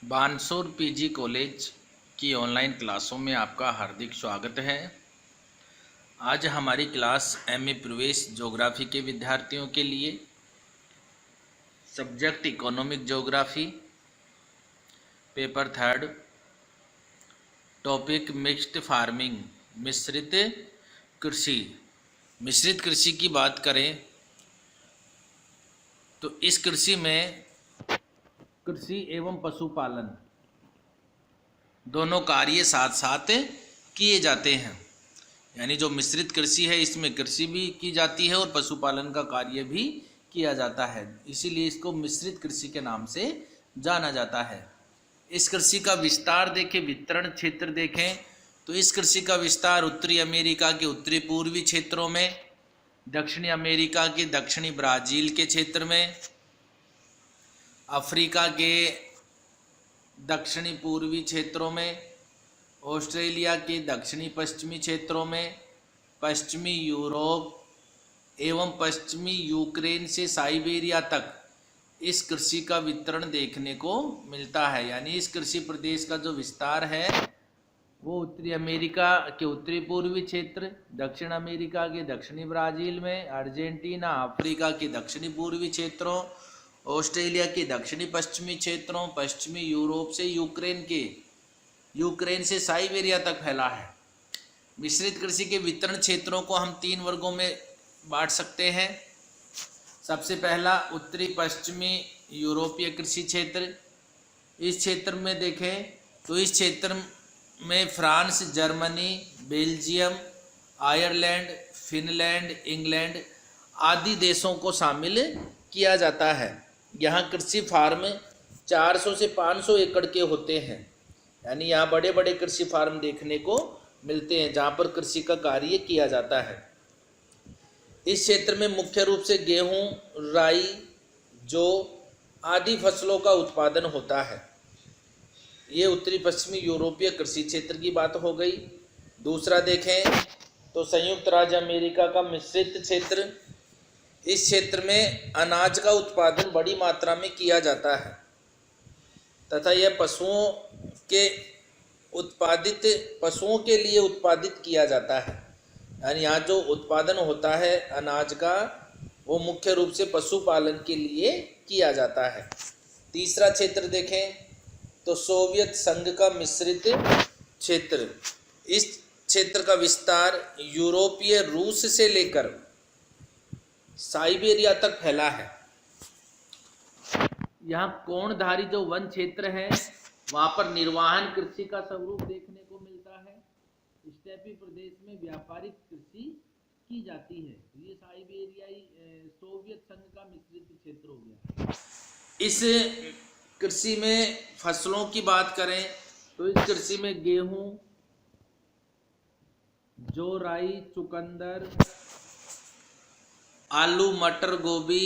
Bansur PG college की online क्लासों में आपका हार्दिक स्वागत है। आज हमारी क्लास एमए प्रवेश ज्योग्राफी के विद्यार्थियों के लिए subject economic geography, paper third, topic mixed farming, मिश्रित कृषि। मिश्रित कृषि की बात करें तो इस कृषि में कृषि एवं पशुपालन दोनों कार्य साथ साथ किए जाते हैं। यानी जो मिश्रित कृषि है इसमें कृषि भी की जाती है और पशुपालन का कार्य भी किया जाता है, इसीलिए इसको मिश्रित कृषि के नाम से जाना जाता है। इस कृषि का विस्तार देखें, वितरण क्षेत्र देखें तो इस कृषि का विस्तार उत्तरी अमेरिका के उत्तरी पूर्वी क्षेत्रों में, दक्षिणी अमेरिका के दक्षिणी ब्राज़ील के क्षेत्र में, अफ्रीका के दक्षिणी पूर्वी क्षेत्रों में, ऑस्ट्रेलिया के दक्षिणी पश्चिमी क्षेत्रों में, पश्चिमी यूरोप एवं पश्चिमी यूक्रेन से साइबेरिया तक इस कृषि का वितरण देखने को मिलता है। यानी इस कृषि प्रदेश का जो विस्तार है वो उत्तरी अमेरिका के उत्तरी पूर्वी क्षेत्र, दक्षिण अमेरिका के दक्षिणी ब्राज़ील में, अर्जेंटीना, अफ्रीका के दक्षिणी पूर्वी क्षेत्रों, ऑस्ट्रेलिया के दक्षिणी पश्चिमी क्षेत्रों, पश्चिमी यूरोप से यूक्रेन से साइबेरिया तक फैला है। मिश्रित कृषि के वितरण क्षेत्रों को हम 3 वर्गों में बांट सकते हैं। सबसे पहला उत्तरी पश्चिमी यूरोपीय कृषि क्षेत्र। इस क्षेत्र में देखें तो इस क्षेत्र में France, Germany, Belgium, Ireland, Finland, England आदि देशों को शामिल किया जाता है। यहाँ कृषि फार्म 400 से 500 एकड़ के होते हैं। यानी यहाँ बड़े बड़े कृषि फार्म देखने को मिलते हैं जहाँ पर कृषि का कार्य किया जाता है। इस क्षेत्र में मुख्य रूप से गेहूँ, राई, जौ आदि फसलों का उत्पादन होता है। ये उत्तरी पश्चिमी यूरोपीय कृषि क्षेत्र की बात हो गई। दूसरा देखें तो संयुक्त राज्य अमेरिका का मिश्रित क्षेत्र। इस क्षेत्र में अनाज का उत्पादन बड़ी मात्रा में किया जाता है तथा यह पशुओं के लिए उत्पादित किया जाता है। यानी यहाँ जो उत्पादन होता है अनाज का वो मुख्य रूप से पशुपालन के लिए किया जाता है। तीसरा क्षेत्र देखें तो सोवियत संघ का मिश्रित क्षेत्र। इस क्षेत्र का विस्तार यूरोपीय रूस से लेकर साइबेरिया तक फैला है। यहाँ कोणधारी जो वन क्षेत्र है वहाँ पर निर्वाहन कृषि का स्वरूप देखने को मिलता है। स्टेपी प्रदेश में व्यापारिक कृषि की जाती है। ये साइबेरियाई सोवियत संघ का मिश्रित क्षेत्र हो गया। इस कृषि में फसलों की बात करें तो इस कृषि में गेहूं, जौ, राई, चुकंदर, आलू, मटर, गोभी,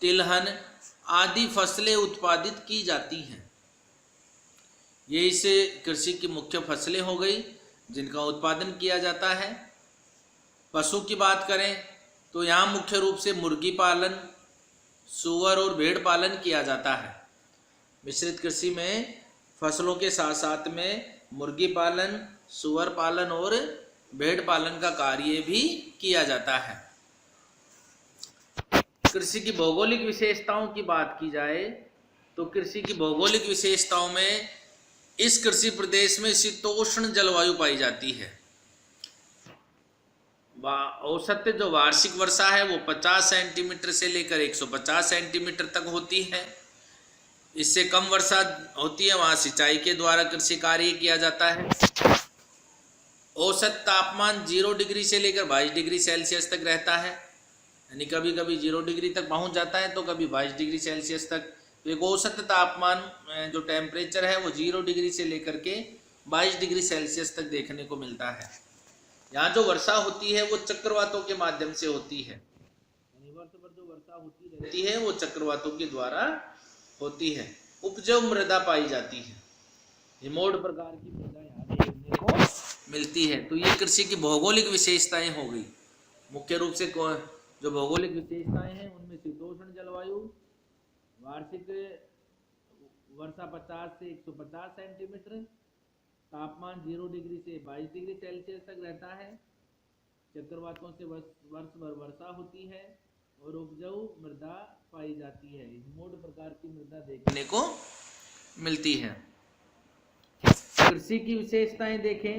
तिलहन आदि फसलें उत्पादित की जाती हैं। ये इस कृषि की मुख्य फसलें हो गई जिनका उत्पादन किया जाता है। पशु की बात करें तो यहाँ मुख्य रूप से मुर्गी पालन, सूअर और भेड़ पालन किया जाता है। मिश्रित कृषि में फसलों के साथ साथ में मुर्गी पालन, सूअर पालन और भेड़ पालन का कार्य भी किया जाता है। कृषि की भौगोलिक विशेषताओं की बात की जाए तो कृषि की भौगोलिक विशेषताओं में इस कृषि प्रदेश में शीतोष्ण जलवायु पाई जाती है। औसत जो वार्षिक वर्षा है वो 50 सेंटीमीटर से लेकर 150 सेंटीमीटर तक होती है। इससे कम वर्षा होती है वहाँ सिंचाई के द्वारा कृषि कार्य किया जाता है। औसत तापमान 0 डिग्री से लेकर 22 डिग्री सेल्सियस तक रहता है। यानी कभी कभी 0 डिग्री तक पहुँच जाता है तो कभी 22 डिग्री सेल्सियस तक। तो एक औसत तापमान जो टेम्परेचर है वो 0 डिग्री से लेकर के 22 डिग्री सेल्सियस तक देखने को मिलता है। यहाँ जो वर्षा होती है वो चक्रवातों के माध्यम से होती है। वर्ष भर जो वर्षा होती रहती है वो चक्रवातों के द्वारा होती है। उपजाऊ मृदा पाई जाती है। हिमोड प्रकार की मृदा यहाँ देखने को मिलती है। तो ये कृषि की भौगोलिक विशेषताएं हो गई। मुख्य रूप से जो भौगोलिक विशेषताएं हैं उनमें शीतोष्ण जलवायु, वार्षिक वर्षा 50 से 150 सेंटीमीटर, तापमान 0 डिग्री से 22 डिग्री सेल्सियस तक रहता है, चक्रवातों से वर्ष भर वर्षा होती है और उपजाऊ मृदा पाई जाती है। हिमोड प्रकार की मृदा देखने को मिलती है। कृषि की विशेषताएं देखें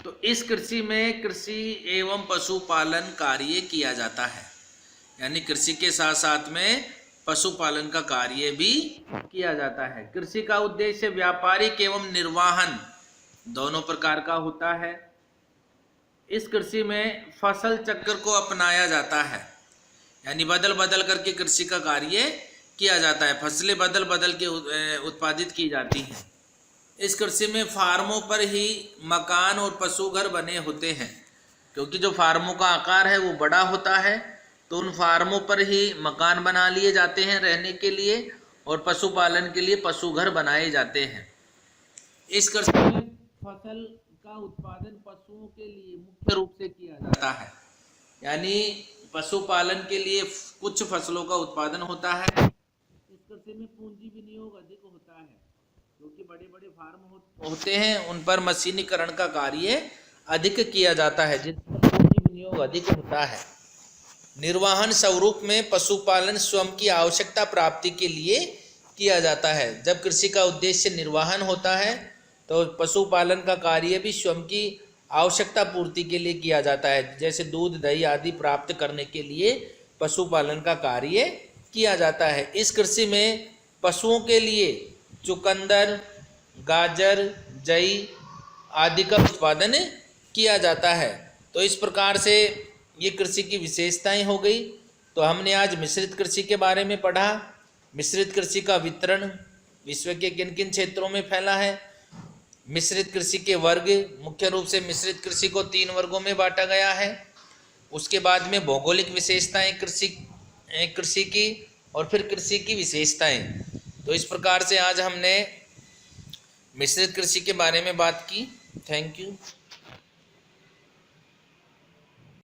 तो इस कृषि में कृषि एवं पशुपालन कार्य किया जाता है, यानी कृषि के साथ साथ में पशुपालन का कार्य भी किया जाता है। कृषि का उद्देश्य व्यापारिक एवं निर्वाहन दोनों प्रकार का होता है। इस कृषि में फसल चक्र को अपनाया जाता है, यानी बदल बदल करके कृषि का कार्य किया जाता है, फसलें बदल बदल के उत्पादित की जाती हैं। इस कृषि में फार्मों पर ही मकान और पशु घर बने होते हैं, क्योंकि जो फार्मों का आकार है वो बड़ा होता है, तो उन फार्मों पर ही मकान बना लिए जाते हैं रहने के लिए और पशुपालन के लिए पशु घर बनाए जाते हैं। इस कृषि में फसल का उत्पादन पशुओं के लिए मुख्य रूप से किया जाता है, यानी पशुपालन के लिए कुछ फसलों का उत्पादन होता है। इस कृषि में पूंजी विनियोग अधिक होता है, क्योंकि बड़े बड़े फार्म होते हैं, उन पर मशीनीकरण का कार्य अधिक किया जाता है, जिसमें पूंजी विनियोग अधिक होता है। निर्वाहन स्वरूप में पशुपालन स्वयं की आवश्यकता प्राप्ति के लिए किया जाता है। जब कृषि का उद्देश्य निर्वाहन होता है तो पशुपालन का कार्य भी स्वयं की आवश्यकता पूर्ति के लिए किया जाता है, जैसे दूध दही आदि प्राप्त करने के लिए पशुपालन का कार्य किया जाता है। इस कृषि में पशुओं के लिए चुकंदर, गाजर, जई आदि का उत्पादन किया जाता है। तो इस प्रकार से ये कृषि की विशेषताएं हो गई। तो हमने आज मिश्रित कृषि के बारे में पढ़ा। मिश्रित कृषि का वितरण विश्व के किन किन क्षेत्रों में फैला है। मिश्रित कृषि के वर्ग, मुख्य रूप से मिश्रित कृषि को 3 वर्गों में बांटा गया है। उसके बाद में भौगोलिक विशेषताएं कृषि की और फिर कृषि की विशेषताएं। तो इस प्रकार से आज हमने मिश्रित कृषि के बारे में बात की। Thank you.